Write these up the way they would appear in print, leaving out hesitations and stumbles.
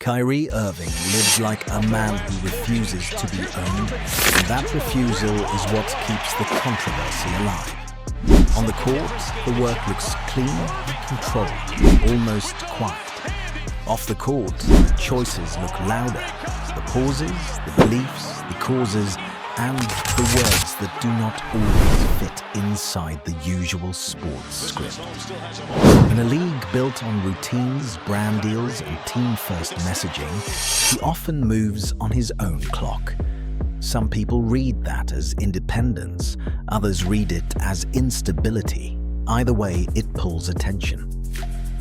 Kyrie Irving lives like a man who refuses to be owned, and that refusal is what keeps the controversy alive. On the court, the work looks clean and controlled, almost quiet. Off the court, the choices look louder. The pauses, the beliefs, the causes, and the words that do not always fit inside the usual sports script. In a league built on routines, brand deals, and team-first messaging, he often moves on his own clock. Some people read that as independence, others read it as instability. Either way, it pulls attention.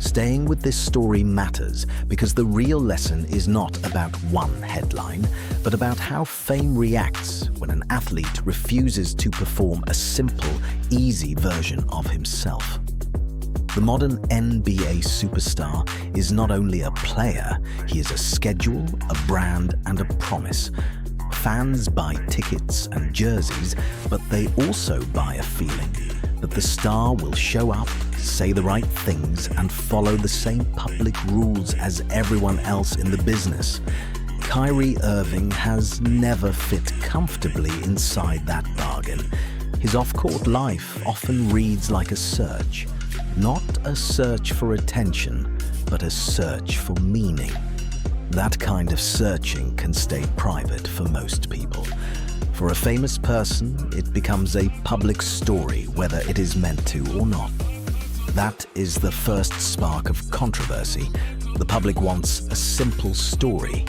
Staying with this story matters because the real lesson is not about one headline, but about how fame reacts when an athlete refuses to perform a simple, easy version of himself. The modern NBA superstar is not only a player, he is a schedule, a brand, and a promise. Fans buy tickets and jerseys, but they also buy a feeling that the star will show up, say the right things, and follow the same public rules as everyone else in the business. Kyrie Irving has never fit comfortably inside that bargain. His off-court life often reads like a search. Not a search for attention, but a search for meaning. That kind of searching can stay private for most people. For a famous person, it becomes a public story, whether it is meant to or not. That is the first spark of controversy. The public wants a simple story.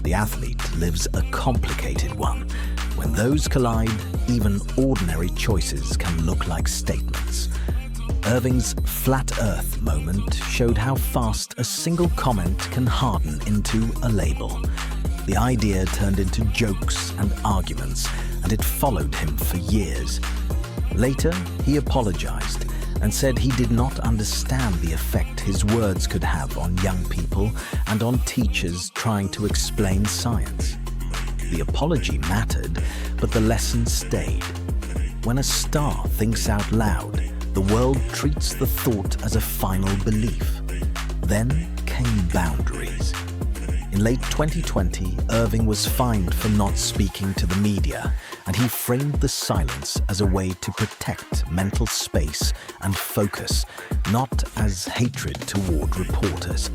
The athlete lives a complicated one. When those collide, even ordinary choices can look like statements. Irving's flat earth moment showed how fast a single comment can harden into a label. The idea turned into jokes and arguments, and it followed him for years. Later, he apologized and said he did not understand the effect his words could have on young people and on teachers trying to explain science. The apology mattered, but the lesson stayed. When a star thinks out loud, the world treats the thought as a final belief. Then came boundaries. In late 2020, Irving was fined for not speaking to the media, and he framed the silence as a way to protect mental space and focus, not as hatred toward reporters.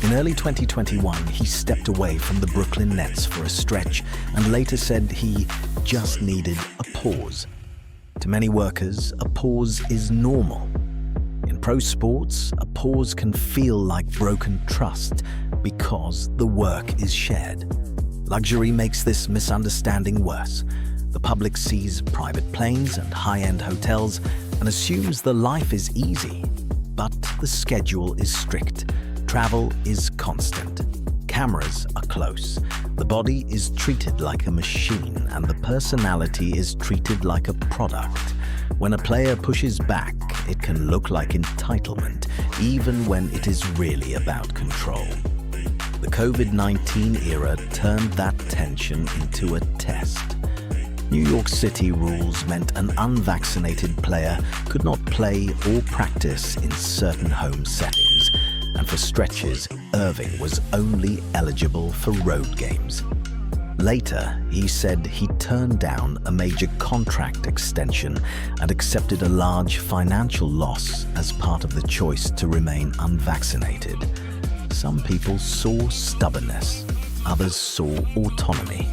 In early 2021, he stepped away from the Brooklyn Nets for a stretch and later said he just needed a pause. To many workers, a pause is normal. In pro sports, a pause can feel like broken trust because the work is shared. Luxury makes this misunderstanding worse. The public sees private planes and high-end hotels and assumes the life is easy. But the schedule is strict. Travel is constant. Cameras are close. The body is treated like a machine, and the personality is treated like a product. When a player pushes back, it can look like entitlement, even when it is really about control. The COVID-19 era turned that tension into a test. New York City rules meant an unvaccinated player could not play or practice in certain home settings, and for stretches, Irving was only eligible for road games. Later, he said he turned down a major contract extension and accepted a large financial loss as part of the choice to remain unvaccinated. Some people saw stubbornness, others saw autonomy.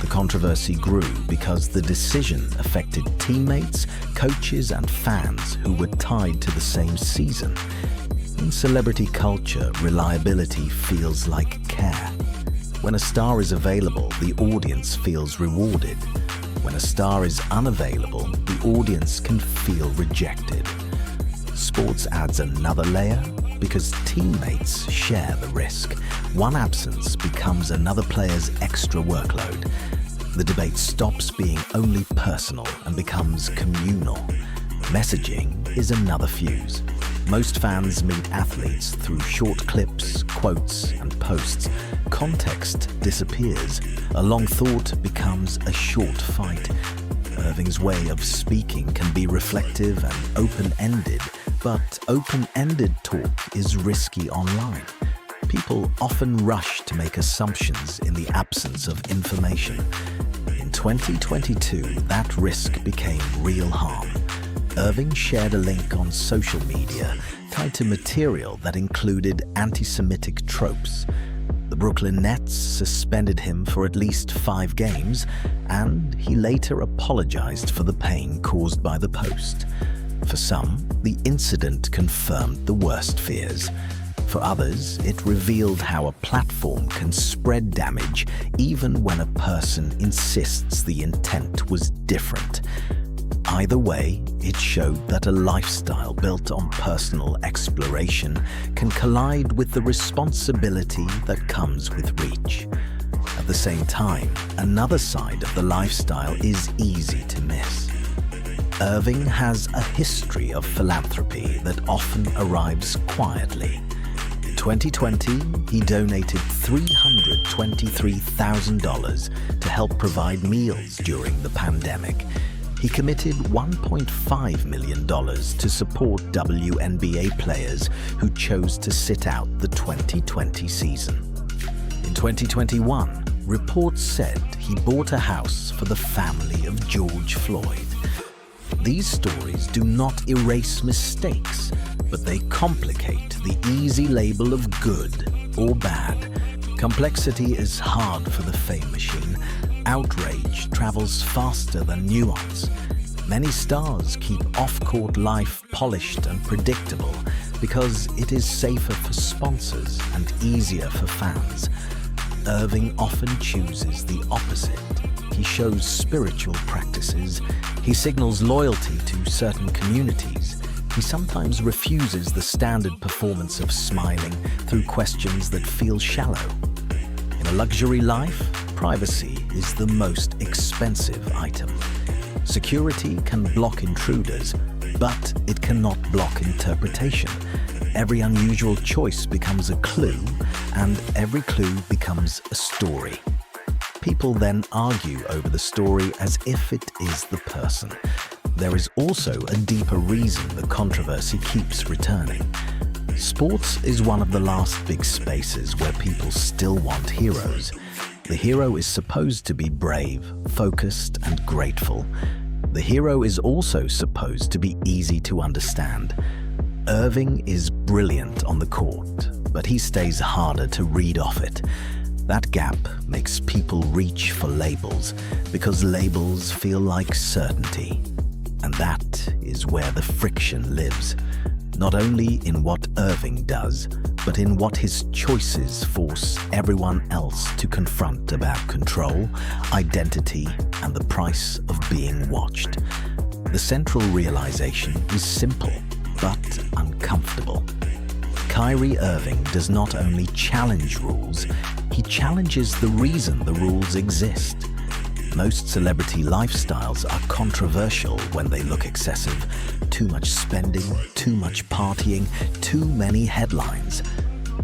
The controversy grew because the decision affected teammates, coaches, and fans who were tied to the same season. In celebrity culture, reliability feels like care. When a star is available, the audience feels rewarded. When a star is unavailable, the audience can feel rejected. Sports adds another layer because teammates share the risk. One absence becomes another player's extra workload. The debate stops being only personal and becomes communal. Messaging is another fuse. Most fans meet athletes through short clips, quotes, and posts. Context disappears. A long thought becomes a short fight. Irving's way of speaking can be reflective and open-ended, but open-ended talk is risky online. People often rush to make assumptions in the absence of information. In 2022, that risk became real harm. Irving shared a link on social media tied to material that included anti-Semitic tropes. The Brooklyn Nets suspended him for at least 5 games, and he later apologized for the pain caused by the post. For some, the incident confirmed the worst fears. For others, it revealed how a platform can spread damage even when a person insists the intent was different. Either way, it showed that a lifestyle built on personal exploration can collide with the responsibility that comes with reach. At the same time, another side of the lifestyle is easy to miss. Irving has a history of philanthropy that often arrives quietly. In 2020, he donated $323,000 to help provide meals during the pandemic. He committed $1.5 million to support WNBA players who chose to sit out the 2020 season. In 2021, reports said he bought a house for the family of George Floyd. These stories do not erase mistakes, but they complicate the easy label of good or bad. Complexity is hard for the fame machine. Outrage travels faster than nuance. Many stars keep off-court life polished and predictable because it is safer for sponsors and easier for fans. Irving often chooses the opposite. He shows spiritual practices. He signals loyalty to certain communities. He sometimes refuses the standard performance of smiling through questions that feel shallow. In a luxury life, privacy is the most expensive item. Security can block intruders, but it cannot block interpretation. Every unusual choice becomes a clue, and every clue becomes a story. People then argue over the story as if it is the person. There is also a deeper reason the controversy keeps returning. Sports is one of the last big spaces where people still want heroes. The hero is supposed to be brave, focused, and grateful. The hero is also supposed to be easy to understand. Irving is brilliant on the court, but he stays harder to read off it. That gap makes people reach for labels because labels feel like certainty. And that is where the friction lives. Not only in what Irving does, but in what his choices force everyone else to confront about control, identity, and the price of being watched. The central realization is simple, but uncomfortable. Kyrie Irving does not only challenge rules, he challenges the reason the rules exist. Most celebrity lifestyles are controversial when they look excessive. Too much spending, too much partying, too many headlines.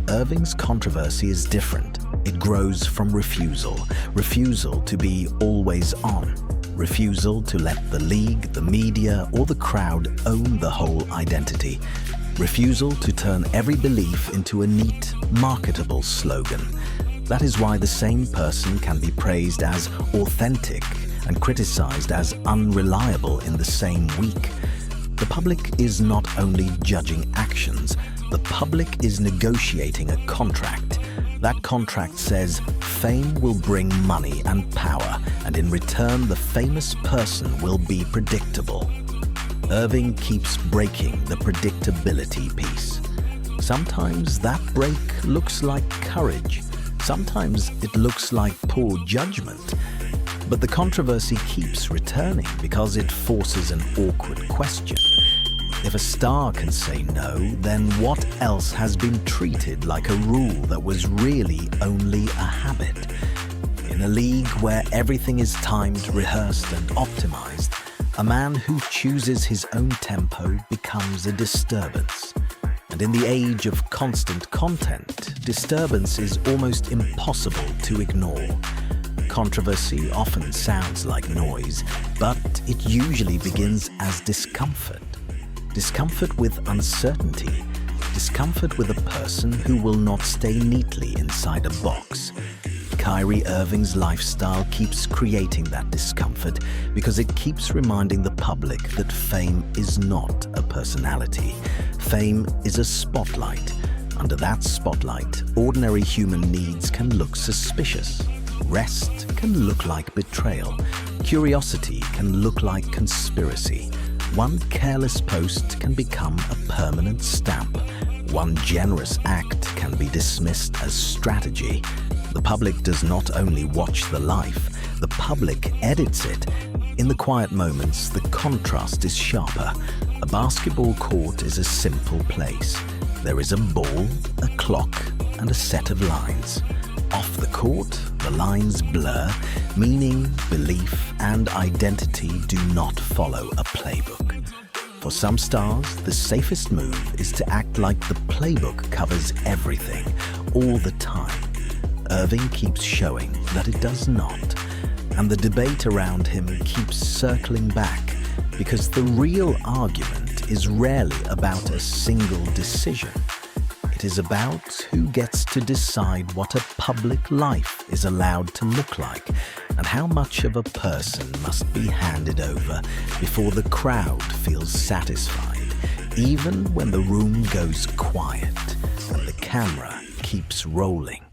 Irving's controversy is different. It grows from refusal. Refusal to be always on. Refusal to let the league, the media, or the crowd own the whole identity. Refusal to turn every belief into a neat, marketable slogan. That is why the same person can be praised as authentic and criticized as unreliable in the same week. The public is not only judging actions, the public is negotiating a contract. That contract says fame will bring money and power, and in return the famous person will be predictable. Irving keeps breaking the predictability piece. Sometimes that break looks like courage. Sometimes it looks like poor judgment. But the controversy keeps returning because it forces an awkward question. If a star can say no, then what else has been treated like a rule that was really only a habit? In a league where everything is timed, rehearsed, and optimized, a man who chooses his own tempo becomes a disturbance. And in the age of constant content, disturbance is almost impossible to ignore. Controversy often sounds like noise, but it usually begins as discomfort. Discomfort with uncertainty, Discomfort with a person who will not stay neatly inside a box. Kyrie Irving's lifestyle keeps creating that discomfort because it keeps reminding the public that fame is not a personality. Fame is a spotlight. Under that spotlight, ordinary human needs can look suspicious. Rest can look like betrayal. Curiosity can look like conspiracy. One careless post can become a permanent stamp. One generous act can be dismissed as strategy. The public does not only watch the life, the public edits it. In the quiet moments, the contrast is sharper. A basketball court is a simple place. There is a ball, a clock, and a set of lines. Off the court, the lines blur. Meaning, belief, and identity do not follow a playbook. For some stars, the safest move is to act like the playbook covers everything, all the time. Irving keeps showing that it does not, and the debate around him keeps circling back because the real argument is rarely about a single decision. It is about who gets to decide what a public life is allowed to look like and how much of a person must be handed over before the crowd feels satisfied, even when the room goes quiet and the camera keeps rolling.